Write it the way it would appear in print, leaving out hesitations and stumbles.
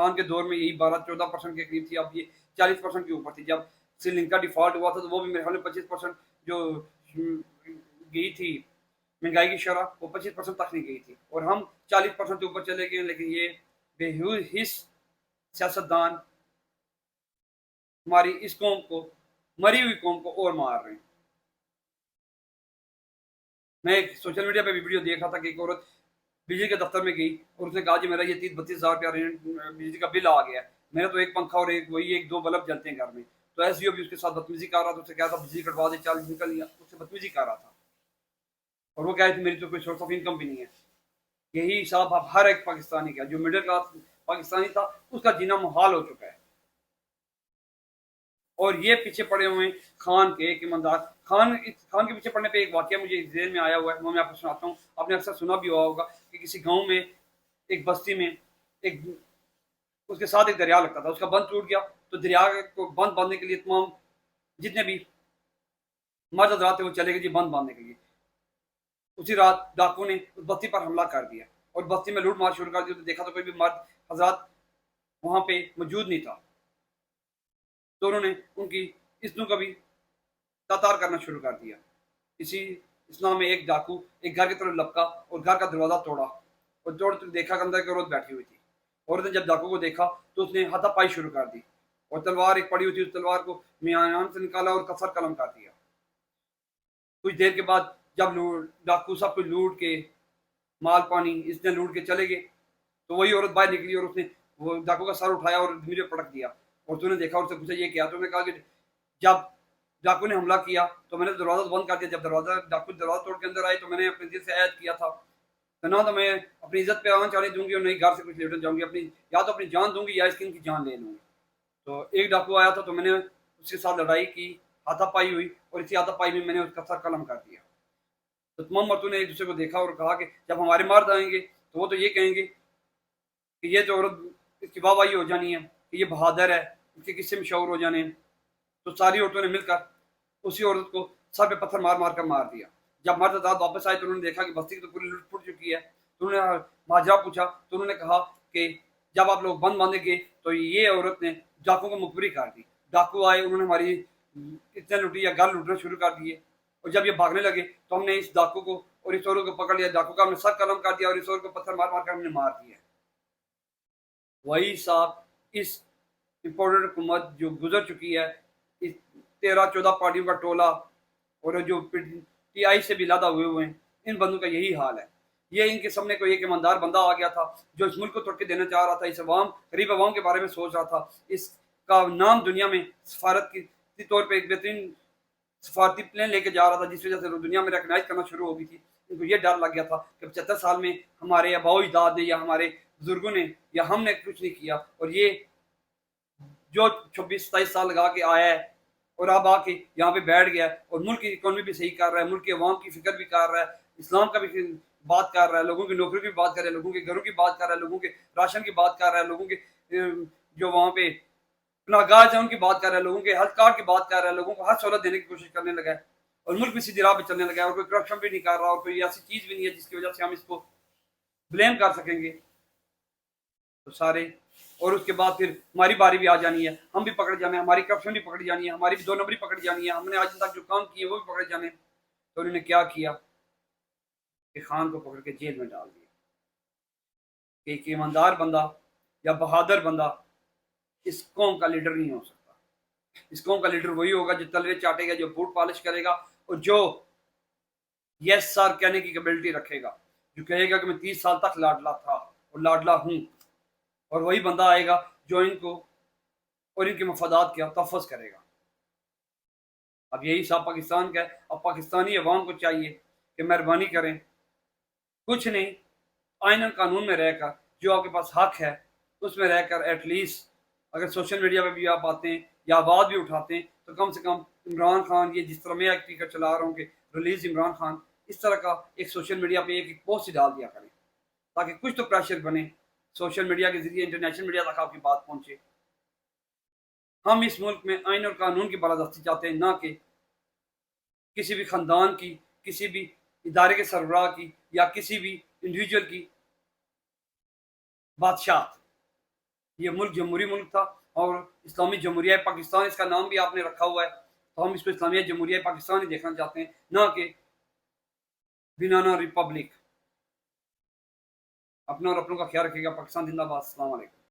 خان کے دور میں یہی 12-14% کے قریب تھی، اب یہ 40% کے اوپر تھی. جب سری لنکا ڈیفالٹ ہوا تھا تو وہ بھی میرے خیال میں 25% جو گئی تھی مہنگائی کی شرح، وہ 25% تک نہیں گئی تھی، اور ہم 40% کے اوپر چلے گئے. لیکن یہ بے حس سیاستدان ہماری اس قوم کو، مری ہوئی قوم کو اور مار رہے ہیں. میں ایک سوشل میڈیا پہ بھی ویڈیو دیکھ رہا تھا کہ ایک عورت بجلی کے دفتر میں گئی اور اس نے کہا جی میرا یہ 30-32 ہزار بجلی کا بل آ گیا ہے، میرا تو ایک پنکھا اور ایک دو بلب جلتے ہیں گھر میں. تو ایس ڈی او بھی اس کے ساتھ بدتمیزی کر رہا تھا، اس سے کہا تھا بجلی کٹوا دے، چال نکل لیا، اس سے بدتمیزی کر رہا تھا. اور وہ کہہ رہی تھی میری تو کوئی سورس آف انکم بھی نہیں ہے. یہی حساب اب ہر ایک پاکستانی کا، جو مڈل کلاس پاکستانی تھا اس کا جینا محال ہو چکا ہے. اور یہ پیچھے پڑے ہوئے ہیں خان کے ایک ایماندار. خان کے پیچھے پڑنے پہ ایک واقعہ مجھے ذہن میں آیا ہوا ہے، وہ میں آپ کو سناتا ہوں. آپ نے اکثر سنا بھی ہوا ہوگا کہ کسی گاؤں میں ایک بستی میں ایک اس کے ساتھ ایک دریا لگتا تھا، اس کا بند ٹوٹ گیا تو دریا کو بند باندھنے کے لیے تمام جتنے بھی مرد حضرات تھے وہ چلے گئے جی بند باندھنے کے لیے. اسی رات ڈاکو نے اس بستی پر حملہ کر دیا اور بستی میں لوٹ مار شروع کر دی. تو دیکھا تو کوئی بھی مرد حضرات وہاں پہ موجود نہیں تھا، تو انہوں نے ان کی اسنوں کا بھی تاتار کرنا شروع کر دیا. اسی اسنا میں ایک ڈاکو ایک گھر کی طرف لپکا اور گھر کا دروازہ توڑا، اور توڑ دیکھا کہ اندر کی عورت بیٹھی ہوئی تھی. عورت نے جب ڈاکو کو دیکھا تو اس نے ہاتھا پائی شروع کر دی اور تلوار ایک پڑی ہوئی تھی، اس تلوار کو میان سے نکالا اور کسر قلم کر دیا. کچھ دیر کے بعد جب ڈاکو سب کچھ لوٹ کے مال پانی اس نے لوٹ کے چلے گئے تو وہی عورت باہر نکلی اور اس نے وہ ڈاکو کا سر اٹھایا اور دھیرے پٹک دیا. اور تو نے دیکھا اور سے پوچھا یہ کیا؟ تو نے کہا کہ جب ڈاکو نے حملہ کیا تو میں نے دروازہ بند کر دیا، جب ڈاکو دروازہ توڑ کے اندر آئے تو میں نے اپنے دل سے عہد کیا تھا کہ نہ تو میں اپنی عزت پہ آن چاڑی دوں گی اور نہیں گھر سے کچھ لیٹن جاؤں گی، اپنی یا تو اپنی جان دوں گی یا اس کی جان لے لوں گی. تو ایک ڈاکو آیا تھا تو میں نے اس کے ساتھ لڑائی کی، ہاتھا پائی ہوئی، اور اسی ہاتھا پائی میں نے اس کا سر قلم کر دیا. تو تمام مردوں نے ایک دوسرے کو دیکھا اور کہا کہ جب ہمارے مرد آئیں گے تو وہ تو یہ کہیں گے کہ یہ تو عورت اس کی واہ واہی ہو جانی ہے کہ یہ بہادر ہے، اس کے قصے مشہور ہو جانے ہیں. تو ساری عورتوں نے مل کر اسی عورت کو سر پہ پتھر مار مار کر مار دیا. جب مرد حضرات واپس آئے تو انہوں نے دیکھا کہ بستی تو پوری لٹ پھٹ چکی ہے. تو انہوں نے ماجرا پوچھا تو انہوں نے کہا کہ جب آپ لوگ بند باندھے گئے تو یہ عورت نے ڈاکو کو مخبری کر دی. ڈاکو آئے، انہوں نے ہماری اتنے لوٹی یا گھر لوٹنا شروع کر دیے، اور جب یہ بھاگنے لگے تو ہم نے اس ڈاکو کو اور اس عورت کو پکڑ لیا. ڈاکو کا ہم نے سر قلم کر دیا اور اس عورت کو پتھر مار مار کر ہم نے مار دیا. وہی صاحب اس امپورٹنٹ حکومت جو گزر چکی ہے، 13-14 پارٹیوں کا ٹولہ اور جو ٹی آئی سے بھی لادہ ہوئے ہیں، ان بندوں کا یہی حال ہے. یہ ان کے سامنے کوئی ایک ایماندار بندہ آ گیا تھا جو اس ملک کو توڑ کے دینا چاہ رہا تھا، اس غریب عوام کے بارے میں سوچ رہا تھا، اس کا نام دنیا میں سفارت کی طور پہ ایک بہترین سفارتی پلین لے کے جا رہا تھا، جس وجہ سے دنیا میں ریکگنائز کرنا شروع ہو گئی تھی. ان کو یہ ڈر لگ گیا تھا کہ 75 سال میں ہمارے آباؤ اجداد نے یا ہمارے بزرگوں نے یا ہم نے کچھ نہیں کیا، اور یہ جو 26-27 سال لگا کے آیا ہے اور اب آ کے یہاں پہ بیٹھ گیا ہے اور ملک کی اکانومی بھی صحیح کر رہا ہے، ملک کے عوام کی فکر بھی کر رہا ہے، اسلام کا بھی بات کر رہا ہے، لوگوں کی نوکری کی بات کر رہا ہے، لوگوں کے گھروں کی بات کر رہا ہے، لوگوں کے راشن کی بات کر رہا ہے، لوگوں کے جو وہاں پہ پناہ گاہ ہیں ان کی بات کر رہا ہے، لوگوں کے ہیلتھ کارڈ کی بات کر رہا ہے، لوگوں کو ہر سہولت دینے کی کوشش کرنے لگا ہے، اور ملک بھی سیدھی راہ پہ چلنے لگا ہے، اور کوئی کرپشن بھی نہیں کر رہا، اور کوئی ایسی چیز بھی نہیں ہے جس کی وجہ سے ہم اس کو بلیم کر سکیں گے. تو سارے اور اس کے بعد پھر ہماری باری بھی آ جانی ہے، ہم بھی پکڑ جانے ہیں، ہماری کرپشن بھی پکڑ جانی ہے، ہماری بھی 2 نمبری پکڑ جانی ہے، ہم نے آج تک جو کام کیے وہ بھی پکڑ جانے. تو انہوں نے کیا کیا کہ خان کو پکڑ کے جیل میں ڈال دیا. کہ ایک ایماندار بندہ یا بہادر بندہ اس قوم کا لیڈر نہیں ہو سکتا. اس قوم کا لیڈر وہی ہوگا جو تلوے چاٹے گا، جو بوٹ پالش کرے گا، اور جو یس سر کہنے کی کیپبلٹی رکھے گا، جو کہے گا کہ میں 30 سال تک لاڈلا تھا اور لاڈلا ہوں. اور وہی بندہ آئے گا جو ان کو اور ان کے مفادات کا تحفظ کرے گا. اب یہی صاحب پاکستان کا ہے. اب پاکستانی عوام کو چاہیے کہ مہربانی کریں، کچھ نہیں، آئین اور قانون میں رہ کر جو آپ کے پاس حق ہے اس میں رہ کر ایٹ لیسٹ اگر سوشل میڈیا پہ بھی آپ آتے ہیں یا آواز بھی اٹھاتے ہیں تو کم سے کم عمران خان، یہ جس طرح میں ایک ٹیکر چلا رہا ہوں کہ ریلیز عمران خان، اس طرح کا ایک سوشل میڈیا پہ ایک پوسٹ ڈال دیا کریں تاکہ کچھ تو پریشر بنے، سوشل میڈیا کے ذریعے انٹرنیشنل میڈیا تک آپ کی بات پہنچے. ہم اس ملک میں آئین اور قانون کی بالادستی چاہتے ہیں، نہ کہ کسی بھی خاندان کی، کسی بھی ادارے کے سربراہ کی یا کسی بھی انڈیویجول کی بادشاہ. یہ ملک جمہوری ملک تھا اور اسلامی جمہوریہ پاکستان اس کا نام بھی آپ نے رکھا ہوا ہے، تو ہم اس کو اسلامیہ جمہوریہ پاکستان ہی دیکھنا چاہتے ہیں، نہ کہ بنانا ریپبلک۔ اپنا اور اپنوں کا خیال رکھیے گا۔ پاکستان زندہ باد۔ السلام علیکم۔